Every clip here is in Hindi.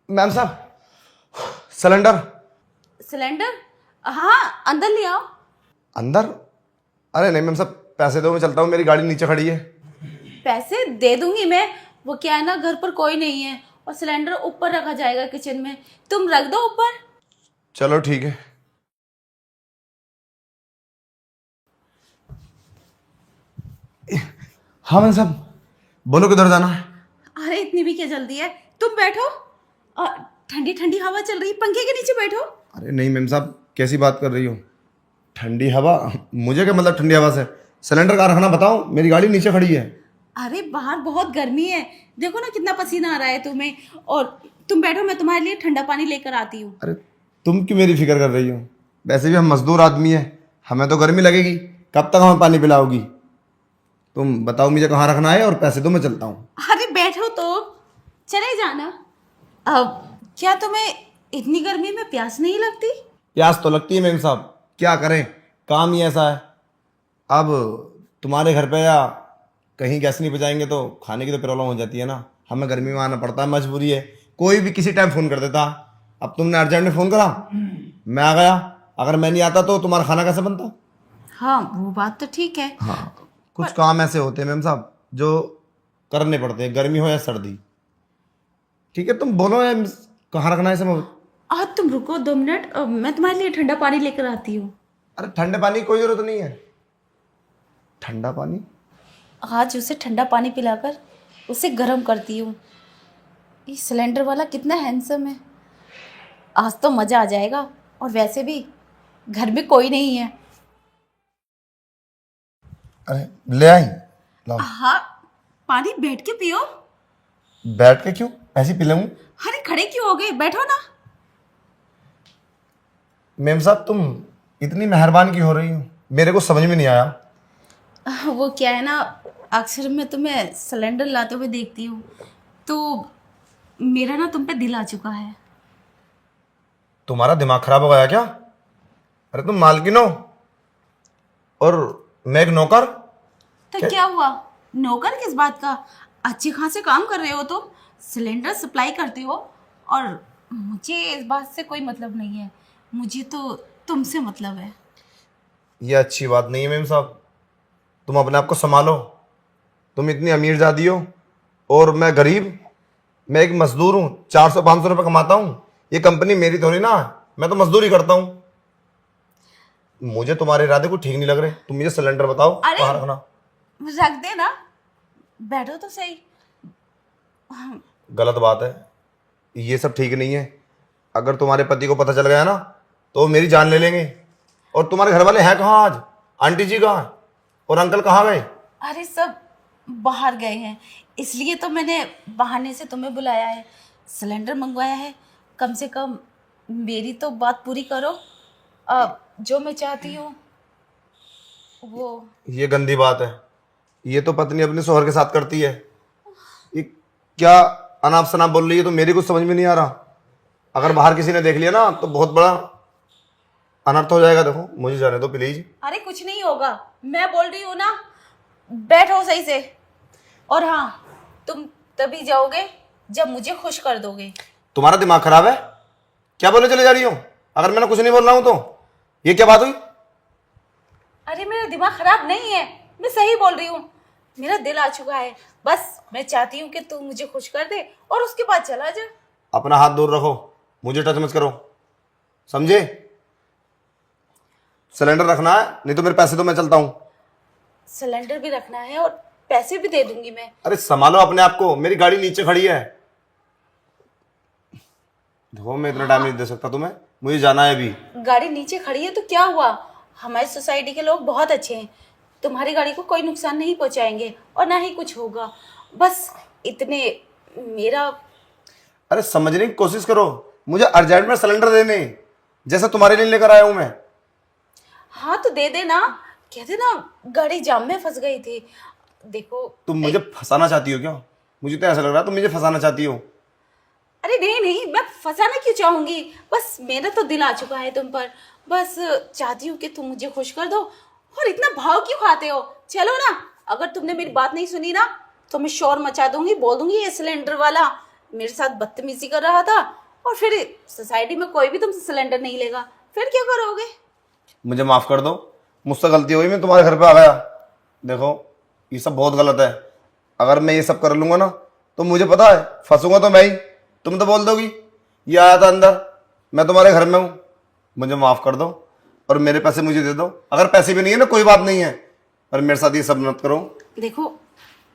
मैम साहब, सिलेंडर। सिलेंडर? हाँ, अंदर ले आओ। अंदर? अरे नहीं मैम साहब, पैसे दो, मैं चलता हूँ, मेरी गाड़ी नीचे खड़ी है। पैसे दे दूंगी मैं। वो क्या है ना, घर पर कोई नहीं है और सिलेंडर ऊपर रखा जाएगा किचन में। तुम रख दो ऊपर। चलो ठीक है। हाँ मैम साहब, बोलो किधर जाना है? अरे इतनी भी क्या जल्दी है, तुम बैठो। ठंडी ठंडी हवा चल रही, पंखे के नीचे बैठो। अरे नहीं मैम साहब, कैसी बात कर रही हो? ठंडी हवा? मुझे क्या मतलब ठंडी हवा से? सिलेंडर कहाँ रखना बताओ, मेरी गाड़ी नीचे खड़ी है। अरे बाहर बहुत गर्मी है, देखो ना कितना पसीना आ रहा है तुम्हें। और तुम बैठो, मैं तुम्हारे लिए ठंडा पानी लेकर आती हूँ। अरे तुम क्यों मेरी फिक्र कर रही हो? वैसे भी हम मजदूर आदमी है, हमें तो गर्मी लगेगी। कब तक हमें पानी पिलाओगी? तुम बताओ मुझे कहाँ रखना है और पैसे दो, मैं चलता हूँ। अरे बैठो तो, चले जाना। अब क्या तुम्हें इतनी गर्मी में प्यास नहीं लगती? प्यास तो लगती है मैम साहब, क्या करें, काम ही ऐसा है। अब तुम्हारे घर पे या कहीं गैस नहीं बचाएंगे तो खाने की तो प्रॉब्लम हो जाती है ना। हमें गर्मी में आना पड़ता है, मजबूरी है। कोई भी किसी टाइम फ़ोन कर देता। अब तुमने अर्जेंट में फ़ोन करा, मैं आ गया। अगर मैं नहीं आता तो तुम्हारा खाना कैसे बनता? हाँ, वो बात तो ठीक है। हाँ, कुछ काम ऐसे होते हैं मैम साहब जो करने पड़ते हैं, गर्मी हो या सर्दी। ठीक है, तुम बोलो या कहाँ रखना है सब? तुम रुको 2 मिनट, मैं तुम्हारे लिए ठंडा पानी लेकर आती हूँ। अरे ठंडे पानी की कोई ज़रूरत नहीं है। ठंडा पानी? आज उसे ठंडा पानी पिलाकर उसे गर्म करती हूँ। ये सिलेंडर वाला कितना हैंडसम है, आज तो मज़ा आ जाएगा। और वैसे भी घर में कोई नहीं है। अरे ले आई, लाओ। हाँ, पानी बैठ के पियो। बैठ के क्यों, ऐसे ही पी लूँ? अरे खड़े क्यों हो गए, बैठो ना। मेम साहब तुम इतनी मेहरबान क्यों हो रही हो, मेरे को समझ में नहीं आया। वो क्या है ना, अक्सर मैं तुम्हें सिलेंडर लाते हुए देखती हूँ, तो मेरा ना तुम पे दिल आ चुका है। तुम्हारा दिमाग खराब हो गया क्या? अरे तुम मालकिन हो और मैं एक नौकर। तो क्या हुआ, नौकर किस बात का? अच्छे खासे काम कर रहे हो तुम, सिलेंडर सप्लाई करते हो। और मुझे इस बात से कोई मतलब नहीं है, मुझे तो तुमसे मतलब है। ये अच्छी बात नहीं है मेम साहब, तुम अपने आप को संभालो। तुम इतनी अमीर जादी हो और मैं गरीब। मैं एक मजदूर हूँ, 400-500 रुपये कमाता हूँ। ये कंपनी मेरी थोड़ी ना, मैं तो मजदूरी करता हूँ। मुझे तुम्हारे इरादे को ठीक नहीं लग रहे। तुम मुझे सिलेंडर बताओ अरे कहाँ रखना। रख देना, बैठो तो सही। गलत बात है, ये सब ठीक नहीं है। अगर तुम्हारे पति को पता चल गया ना तो वो मेरी जान ले लेंगे। और तुम्हारे घर वाले हैं कहाँ आज? आंटी जी कहाँ है और अंकल कहाँ गए? अरे सब बाहर गए हैं, इसलिए तो मैंने बहाने से तुम्हें बुलाया है, सिलेंडर मंगवाया है। कम से कम मेरी तो बात पूरी करो। अब जो मैं चाहती हूँ वो। ये गंदी बात है, ये तो पत्नी अपने शोहर के साथ करती है। ये क्या अनाप शनाप बोल रही है, तो मेरी कुछ समझ में नहीं आ रहा। अगर बाहर किसी ने देख लिया ना तो बहुत बड़ा अनर्थ हो जाएगा। देखो मुझे जाने दो प्लीज। अरे कुछ नहीं होगा, मैं बोल रही हूँ ना, बैठो सही से। और हाँ, तुम तभी जाओगे जब मुझे खुश कर दोगे। तुम्हारा दिमाग खराब है क्या? बोले चले जा रही हो अगर मैंने कुछ नहीं बोल रहा हूं तो? ये क्या बात हुई? अरे मेरा दिमाग खराब नहीं है, मैं सही बोल रही हूँ। मेरा दिल आ चुका है, बस मैं चाहती हूँ कि तू मुझे खुश कर दे और उसके बाद चला जा। अपना हाथ दूर रखो, मुझे टच मत करो, समझे? सिलेंडर रखना है, नहीं तो मेरे पैसे दो, मैं चलता हूं। सिलेंडर भी रखना है और पैसे भी दे दूंगी मैं। अरे संभालो अपने आप को, मेरी गाड़ी नीचे खड़ी है। देखो मैं इतना टाइम नहीं दे सकता तुम्हें, मुझे जाना है अभी। गाड़ी नीचे खड़ी है तो क्या हुआ, हमारी सोसाइटी के लोग बहुत अच्छे हैं, तुम्हारी गाड़ी को कोई नुकसान नहीं पहुंचाएंगे और ना ही कुछ होगा। बस इतने मेरा। अरे समझने की कोशिश करो, मुझे अर्जेंट में सिलेंडर देने, जैसा तुम्हारे लिए लेकर आया हूं मैं। हाँ तो दे देना, कहते ना गाड़ी जाम में फंस गई थी। देखो तुम मुझे फंसाना चाहती हो क्या? मुझे तो ऐसा लग रहा है तुम मुझे फंसाना चाहती हो। अरे नहीं नहीं, मैं फंसाना क्यों चाहूंगी, बस मेरा तो दिल आ चुका है तुम पर। बस चाहती हूँ कि तुम मुझे खुश कर दो। और इतना भाव क्यों खाते हो, चलो ना। अगर तुमने मेरी बात नहीं सुनी ना तो मैं शोर मचा दूंगी, बोल दूंगी ये सिलेंडर वाला मेरे साथ बदतमीजी कर रहा था, और फिर सोसाइटी में कोई भी तुमसे सिलेंडर नहीं लेगा, फिर क्या करोगे? मुझे माफ़ कर दो, मुझसे गलती हुई, मैं तुम्हारे घर पे आ गया। देखो ये सब बहुत गलत है। अगर मैं ये सब कर लूँगा ना तो मुझे पता है फंसूंगा तो मैं ही। तुम तो बोल दोगी ये आया था अंदर, मैं तुम्हारे घर में हूँ। मुझे माफ़ कर दो और मेरे पैसे मुझे दे दो। अगर पैसे भी नहीं है ना कोई बात नहीं है, पर मेरे साथ ये सब मत करो। देखो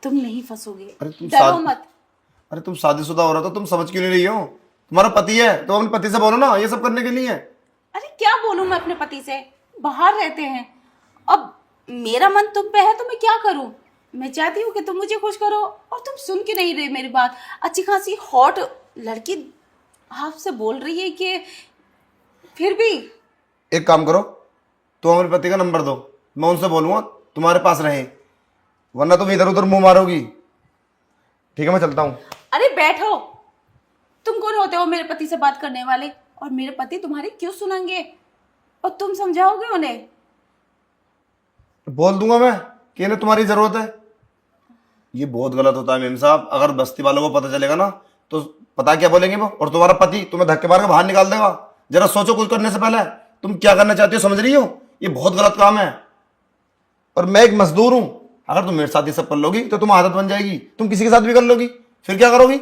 तुम नहीं फंसोगे, अरे तुम डरो मत। अरे तुम शादीशुदा हो रहा तो तुम समझ क्यों नहीं रही हो? तुम्हारा पति है तो अपने पति से बोलो ना ये सब करने के लिए। अरे क्या बोलूं मैं अपने पति से, बाहर रहते हैं। अब मेरा मन तुम पे है तो मैं क्या करूं? मैं चाहती हूँ कि तुम मुझे खुश करो, और तुम सुन के नहीं रहे मेरी बात। अच्छी खासी हॉट लड़की आपसे बोल रही है कि फिर भी। एक काम करो, तुम अपने पति का नंबर दो, मैं उनसे बोलूँगा तुम्हारे पास रहे, वरना तुम इधर उधर मुंह मारोगी। ठीक है मैं चलता हूँ। अरे बैठो, तुम कौन होते हो मेरे पति से बात करने वाले? और मेरे पति तुम्हारी क्यों सुनेंगे? और तुम समझाओगे उन्हें? बोल दूंगा मैं कि इन्हें तुम्हारी जरूरत है। ये बहुत गलत होता है मेम साहब। अगर बस्ती वालों को पता चलेगा ना तो पता क्या बोलेंगे वो, और तुम्हारा पति तुम्हें धक्के मार के बाहर निकाल देगा। जरा सोचो कुछ करने से पहले, तुम क्या करना चाहती हो, समझ रही हो? ये बहुत गलत काम है, और मैं एक मजदूर हूं। अगर तुम मेरे साथ ये सब कर लोगी तो तुम आदत बन जाएगी, तुम किसी के साथ भी कर लोगी, फिर क्या करोगी?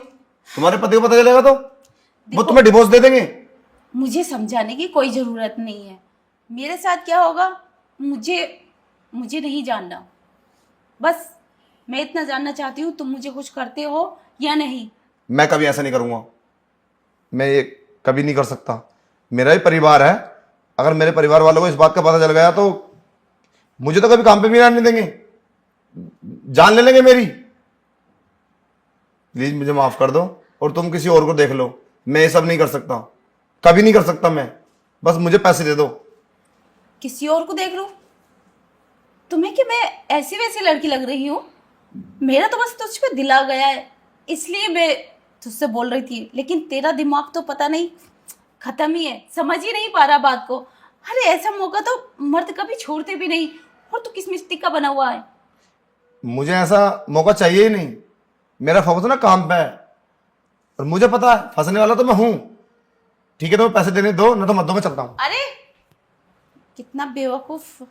तुम्हारे पति को पता चलेगा तो वो तुम्हें डिवोर्स दे देंगे। मुझे समझाने की कोई ज़रूरत नहीं है। मेरे साथ क्या होगा मुझे नहीं जानना। बस मैं इतना जानना चाहती हूँ, तुम मुझे खुश करते हो या नहीं? मैं कभी ऐसा नहीं करूंगा, मैं ये कभी नहीं कर सकता। मेरा ही परिवार है, अगर मेरे परिवार वालों को इस बात का पता चल गया तो मुझे तो कभी काम पे भी आने नहीं देंगे, जान ले लेंगे मेरी। प्लीज मुझे माफ कर दो और तुम किसी और को देख लो। मैं ये सब नहीं कर सकता, कभी नहीं कर सकता मैं। बस मुझे पैसे दे दो। किसी और को देख लो? तुम्हें कि मैं ऐसी वैसी लड़की लग रही हूँ? मेरा तो बस तुझ पे दिल आ गया है, इसलिए मैं तुझसे बोल रही थी। लेकिन तेरा दिमाग तो पता नहीं खत्म ही है, समझ ही नहीं पा रहा बात को। अरे ऐसा मौका तो मर्द कभी छोड़ते भी नहीं, और तू किस मिस्टी का बना हुआ है? मुझे ऐसा मौका चाहिए ही नहीं। मेरा फोकस ना काम पे है, और मुझे पता है फंसने वाला तो मैं हूं। ठीक है तो पैसे देने दो, ना तो मत दो, मैं चलता हूं। अरे कितना बेवकूफ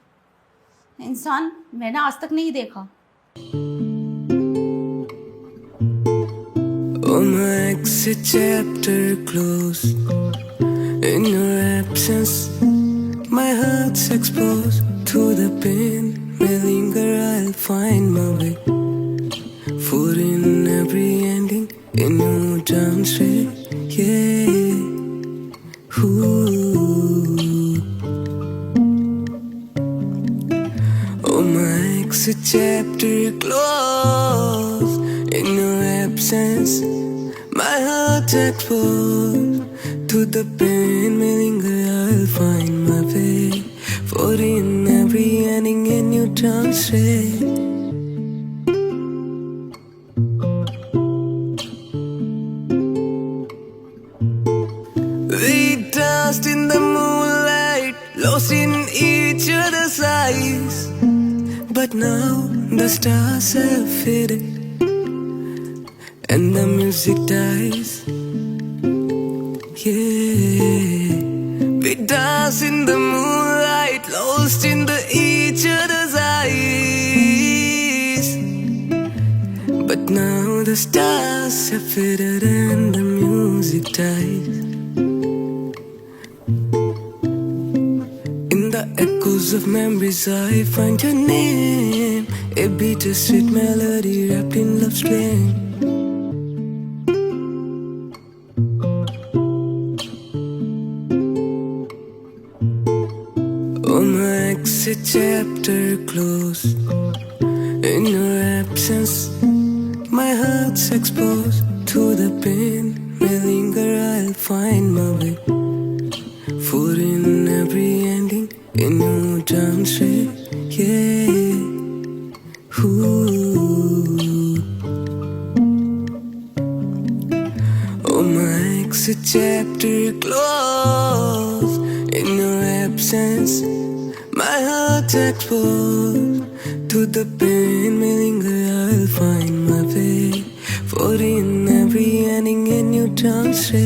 इंसान मैंने आज तक नहीं देखा। Oh, my exit chapter closed. In your absence, my heart's exposed to the pain. May linger, I'll find my way. For in every ending, in your down straight, yeah. Ooh. Oh, my exit chapter closed. In your absence, my heart exposed to the pain. May linger, I'll find my way. For in every ending, in you turn straight. We danced in the moonlight, lost in each other's eyes. But now the stars have faded and the music dies. Yeah, we dance in the moonlight, lost in the each other's eyes. But now the stars have faded and the music dies. In the echoes of memories I find your name, a bittersweet melody wrapped in love's flame. Oh, my exit chapter closed. In your absence, my heart's exposed to the pain. May linger, I'll find my way. For in every ending, in your down straight, yeah. Ooh. Oh, my exit chapter closed. In your absence, my heart exposed to the pain. May linger, I'll find my way. For in every ending, in translate.